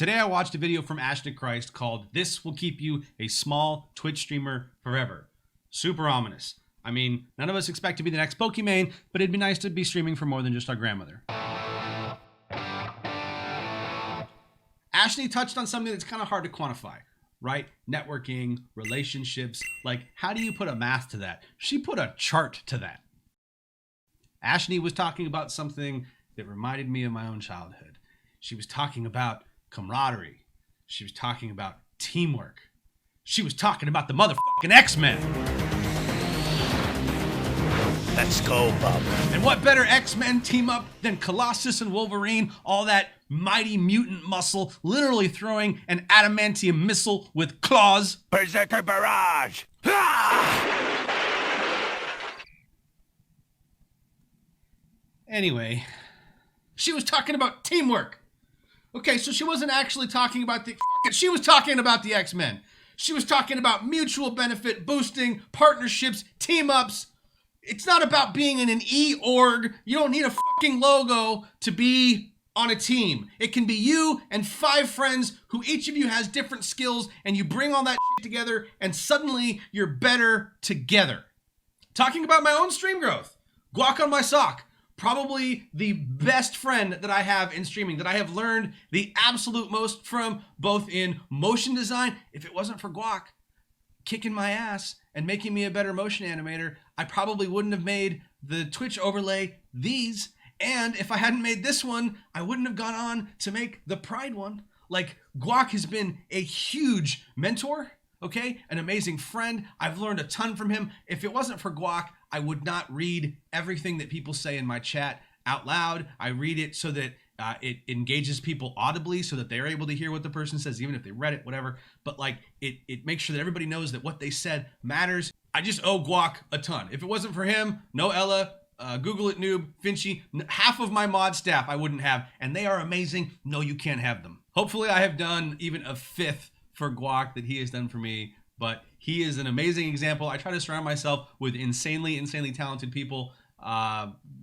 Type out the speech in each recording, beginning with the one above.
Today I watched a video from Ashton Christ called "This Will Keep You a Small Twitch Streamer Forever." Super ominous. I mean, none of us expect to be the next Pokimane, but it'd be nice to be streaming for more than just our grandmother. Ashley touched on something that's kind of hard to quantify, right? Networking, relationships, like how do you put a math to that? She put a chart to that. Ashley was talking about something that reminded me of my own childhood. She was talking about camaraderie. She was talking about teamwork. She was talking about the motherfucking X-Men. Let's go, Bob. And what better X-Men team up than Colossus and Wolverine, all that mighty mutant muscle, literally throwing an adamantium missile with claws. Berserker barrage! Anyway, she was talking about teamwork. Okay, so she wasn't actually talking about she was talking about the X-Men. She was talking about mutual benefit, boosting, partnerships, team-ups. It's not about being in an E-org. You don't need a fucking logo to be on a team. It can be you and 5 friends who each of you has different skills, and you bring all that shit together, and suddenly you're better together. Talking about my own stream growth. Guac on my sock. Probably the best friend that I have in streaming, that I have learned the absolute most from, both in motion design. If it wasn't for Guac kicking my ass and making me a better motion animator, I probably wouldn't have made the Twitch overlay these. And if I hadn't made this one, I wouldn't have gone on to make the Pride one. Like, Guac has been a huge mentor, okay? An amazing friend. I've learned a ton from him. If it wasn't for Guac, I would not read everything that people say in my chat out loud. I read it so that it engages people audibly so that they're able to hear what the person says, even if they read it, whatever. But like, it makes sure that everybody knows that what they said matters. I just owe Guac a ton. If it wasn't for him, no Ella, Google it noob, Finchy, half of my mod staff I wouldn't have, and they are amazing. No, you can't have them. Hopefully I have done even a fifth for Guac that he has done for me, but he is an amazing example. I try to surround myself with insanely talented people.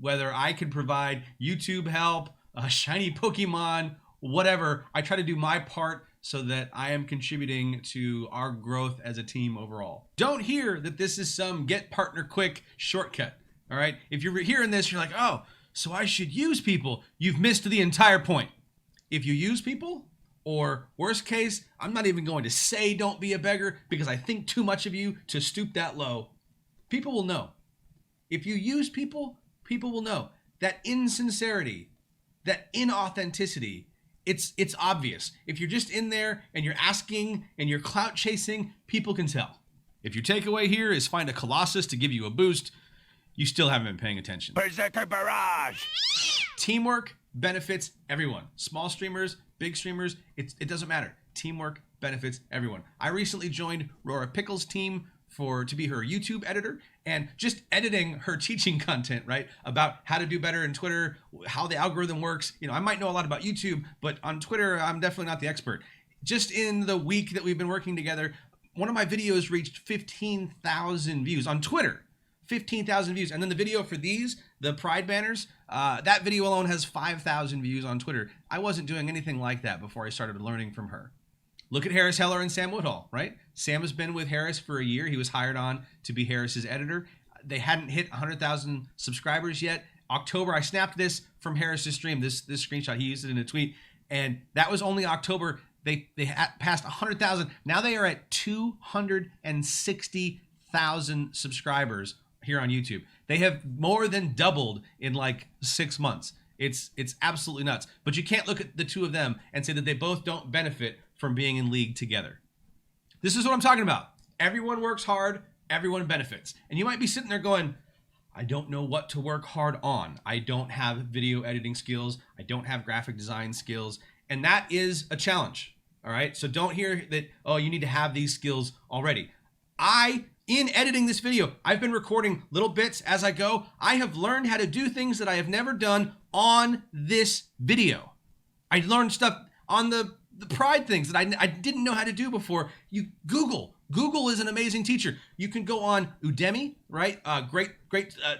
Whether I could provide YouTube help, shiny Pokemon, whatever, I try to do my part so that I am contributing to our growth as a team overall. Don't hear that this is some get partner quick shortcut, all right? If you're hearing this, you're like, oh, so I should use people. You've missed the entire point. If you use people, or worst case, I'm not even going to say don't be a beggar because I think too much of you to stoop that low. People will know. If you use people, people will know. That insincerity, that inauthenticity, it's obvious. If you're just in there and you're asking and you're clout chasing, people can tell. If your takeaway here is find a Colossus to give you a boost, you still haven't been paying attention. Berserker barrage! Teamwork benefits everyone. Small streamers, big streamers, it doesn't matter. Teamwork benefits everyone. I recently joined Rora Pickle's team to be her YouTube editor, and just editing her teaching content, right? About how to do better in Twitter, how the algorithm works. You know, I might know a lot about YouTube, but on Twitter, I'm definitely not the expert. Just in the week that we've been working together, one of my videos reached 15,000 views on Twitter. 15,000 views. And then the video for these, the Pride banners, that video alone has 5,000 views on Twitter. I wasn't doing anything like that before I started learning from her. Look at Harris Heller and Sam Woodhull, right? Sam has been with Harris for a year. He was hired on to be Harris's editor. They hadn't hit 100,000 subscribers yet. October, I snapped this from Harris's stream, this screenshot. He used it in a tweet. And that was only October. They passed 100,000. Now they are at 260,000 subscribers here on YouTube. They have more than doubled in like 6 months. It's absolutely nuts. But you can't look at the two of them and say that they both don't benefit from being in league together. This is what I'm talking about. Everyone works hard, everyone benefits. And you might be sitting there going, I don't know what to work hard on. I don't have video editing skills. I don't have graphic design skills. And that is a challenge. All right. So don't hear that, oh, you need to have these skills already. In editing this video, I've been recording little bits as I go. I have learned how to do things that I have never done on this video. I learned stuff on the Pride things that I didn't know how to do before. You Google Google is an amazing teacher. You can go on Udemy, right? Great.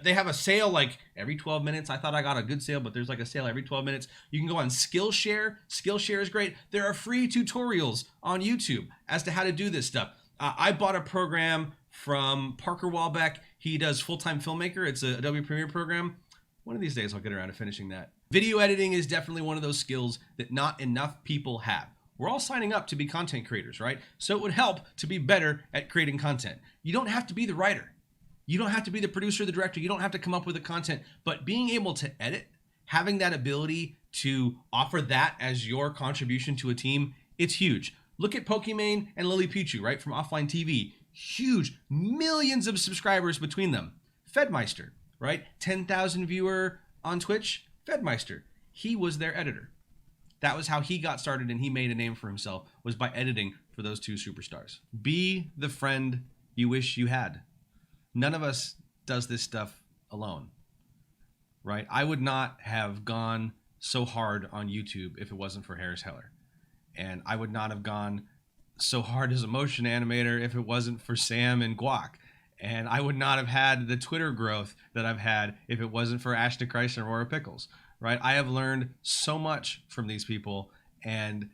They have a sale like every 12 minutes. I thought I got a good sale, but there's like a sale every 12 minutes. You can go on Skillshare. Skillshare is great. There are free tutorials on YouTube as to how to do this stuff. I bought a program from Parker Walbeck. He does Full-Time Filmmaker. It's a Adobe Premiere program. One of these days I'll get around to finishing that. Video editing is definitely one of those skills that not enough people have. We're all signing up to be content creators, right? So it would help to be better at creating content. You don't have to be the writer. You don't have to be the producer, the director. You don't have to come up with the content. But being able to edit, having that ability to offer that as your contribution to a team, it's huge. Look at Pokimane and Lily Pichu, right, from Offline TV. Huge, millions of subscribers between them. Fedmeister, right? 10,000 viewer on Twitch. Fedmeister, he was their editor. That was how he got started, and he made a name for himself, was by editing for those two superstars. Be the friend you wish you had. None of us does this stuff alone, right? I would not have gone so hard on YouTube if it wasn't for Harris Heller. And I would not have gone so hard as a motion animator if it wasn't for Sam and Guac. And I would not have had the Twitter growth that I've had if it wasn't for Ashton Christ and Aurora Pickles, right? I have learned so much from these people, and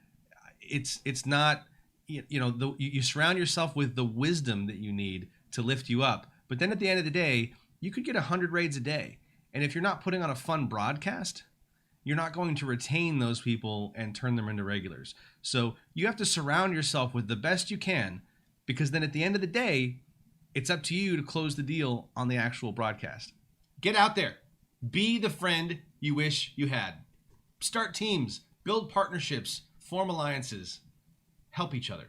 it's not, you surround yourself with the wisdom that you need to lift you up. But then at the end of the day, you could get 100 raids a day. And if you're not putting on a fun broadcast, you're not going to retain those people and turn them into regulars. So you have to surround yourself with the best you can, because then at the end of the day, it's up to you to close the deal on the actual broadcast. Get out there. Be the friend you wish you had. Start teams, build partnerships, form alliances, help each other.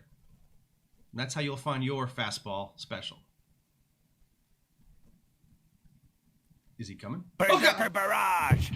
And that's how you'll find your fastball special. Is he coming? Berserker Barrage!